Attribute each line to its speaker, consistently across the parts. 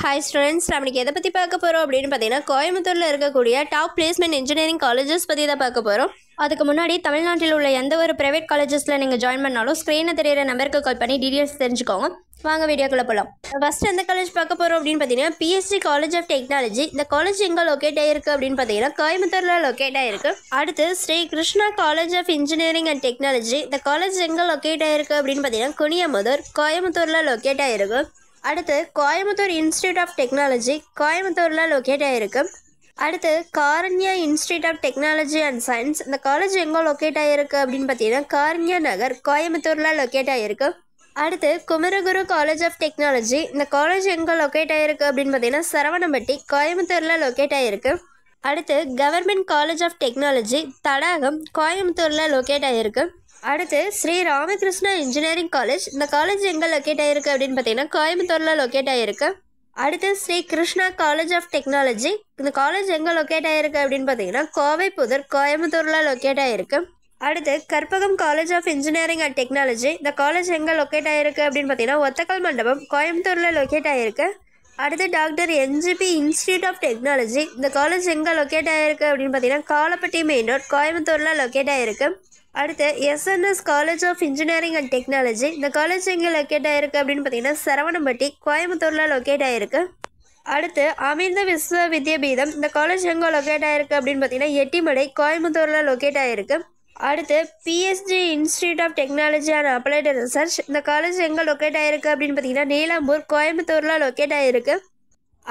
Speaker 1: Hi students, நம்மளுக்கு எதை பற்றி பார்க்க போகிறோம் அப்படின்னு பார்த்தீங்கன்னா, கோயம்புத்தூரில் இருக்கக்கூடிய டாப் பிளேஸ்மெண்ட் இன்ஜினியரிங் காலேஜஸ் பற்றி தான் பார்க்க போகிறோம். அதுக்கு முன்னாடி தமிழ்நாட்டில் உள்ள எந்த ஒரு ப்ரைவேட் காலேஜஸில் நீங்கள் ஜாயின் பண்ணாலும் ஸ்க்ரீனில் தெரியிற நம்பருக்கு கால் பண்ணி டீட்டெயில்ஸ் தெரிஞ்சுக்கோங்க. வாங்க வீடியோக்குள்ளே போகலாம். ஃபஸ்ட்டு எந்த காலேஜ் பார்க்க போகிறோம் அப்படின்னு பார்த்தீங்கன்னா, பிஎஸ்சி காலேஜ் ஆஃப் டெக்னாலஜி. இந்த காலேஜ் எங்கே லொக்கேட் ஆகிருக்கு அப்படின்னு பார்த்தீங்கன்னா, கோயம்புத்தூரில் லொக்கேட் ஆகிருக்கு. அடுத்து Sri Krishna college of engineering and technology. இந்த காலேஜ் எங்கே லொக்கேட் ஆகிருக்கு அப்படின்னு பார்த்தீங்கன்னா, குனியமுதூர், கோயம்புத்தூரில் லொக்கேட் ஆகிருக்கு. அடுத்து கோயம்புத்தூர் இன்ஸ்டியூட் ஆஃப் டெக்னாலஜி, கோயம்புத்தூரில் லொக்கேட் ஆகிருக்கு. அடுத்து Karunya institute of technology and science. இந்த காலேஜ் எங்கே லொக்கேட் ஆகிருக்கு அப்படின்னு பார்த்தீங்கன்னா, காரண்யா நகர், கோயம்புத்தூரில் லொக்கேட் ஆகிருக்கு. அடுத்து குமரகுரு காலேஜ் ஆஃப் டெக்னாலஜி. இந்த காலேஜ் எங்கே லொக்கேட் ஆகிருக்கு அப்படின்னு பார்த்தீங்கன்னா, சரவணம்பட்டி, கோயம்புத்தூரில் லொக்கேட் ஆகிருக்கு. அடுத்து government college of technology, Thadagam, கோயம்புத்தூரில் லொக்கேட் ஆகிருக்கு. அடுத்து ஸ்ரீ ராமகிருஷ்ணா இன்ஜினியரிங் காலேஜ். இந்த காலேஜ் எங்கே லொக்கேட் ஆகிருக்கு அப்படின்னு பார்த்தீங்கன்னா, கோயம்புத்தூரில் லொக்கேட் ஆகிருக்கு. அடுத்து Sri Krishna college of technology. இந்த காலேஜ் எங்கே லொக்கேட் ஆகிருக்கு அப்படின்னு பார்த்தீங்கன்னா, கோவைப்புதூர், கோயம்புத்தூரில் லொக்கேட் ஆகிருக்கு. அடுத்து Karpagam college of engineering and technology. இந்த காலேஜ் எங்கே லொக்கேட் ஆகிருக்கு அப்படின்னு பார்த்தீங்கன்னா, ஒத்தக்கல் மண்டபம், கோயம்புத்தூரில் லொக்கேட் ஆகிருக்கு. அடுத்து doctor NGP institute of technology. இந்த காலேஜ் எங்கே லொக்கேட் ஆகிருக்கு அப்படின்னு பார்த்தீங்கன்னா, காலப்பட்டி மெயின் ரோட், கோயம்புத்தூரில் லொக்கேட் ஆகிருக்கு. அடுத்து SNS college of engineering and technology. இந்த காலேஜ் எங்கே லொக்கேட் ஆகிருக்கு அப்படின்னு பார்த்தீங்கன்னா, சரவணம்பட்டி, கோயம்புத்தூரில் லொக்கேட் ஆகிருக்கு. அடுத்து அமிர்த விஸ்வ வித்யாபீடம். இந்த காலேஜ் எங்கே லொக்கேட் ஆகிருக்கு அப்படின்னு பார்த்தீங்கன்னா, எட்டிமடை, கோயம்புத்தூரில் லொக்கேட் ஆகிருக்கு. அடுத்து PSG institute of technology and applied research. இந்த காலேஜ் எங்கே லொக்கேட் ஆகிருக்கு அப்படின்னு பார்த்தீங்கன்னா, நீலாம்பூர், கோயம்புத்தூரில் லொக்கேட் ஆகிருக்கு.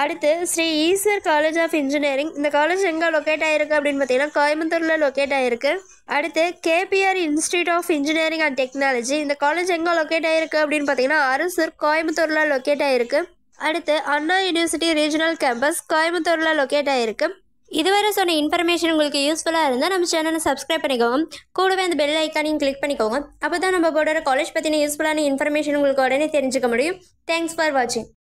Speaker 1: அடுத்து Sri Eshwar college of engineering. இந்த காலேஜ் எங்கே லொக்கேட் ஆகிருக்கு அப்படின்னு பார்த்தீங்கன்னா, கோயம்புத்தூரில் லொக்கேட் ஆகிருக்கு. அடுத்து KPR institute of engineering and technology. இந்த காலேஜ் எங்கே லொக்கேட் ஆகிருக்கு அப்படின்னு பார்த்தீங்கன்னா, அரசூர், கோயம்புத்தூரில் லொக்கேட் ஆகிருக்கு. அடுத்து அண்ணா யூனிவர்சிட்டி ரீஜனல் கேம்பஸ், கோயம்புத்தூரில் லொக்கேட் ஆகிருக்கு. இதுவரை சொன்ன இன்ஃபர்மேஷன் உங்களுக்கு யூஸ்ஃபுல்லாக இருந்தால் நம்ம சேனலை சப்ஸ்கிரைப் பண்ணிக்கோங்க. கூடவே அந்த பெல் ஐக்கானையும் கிளிக் பண்ணிக்கோங்க. அப்போ தான் நம்ம போடுற காலேஜ் பற்றின யூஸ்ஃபுல்லான இன்ஃபர்மேஷன் உங்களுக்கு உடனே தெரிஞ்சுக்க முடியும். தேங்க்ஸ் ஃபார் வாட்சிங்.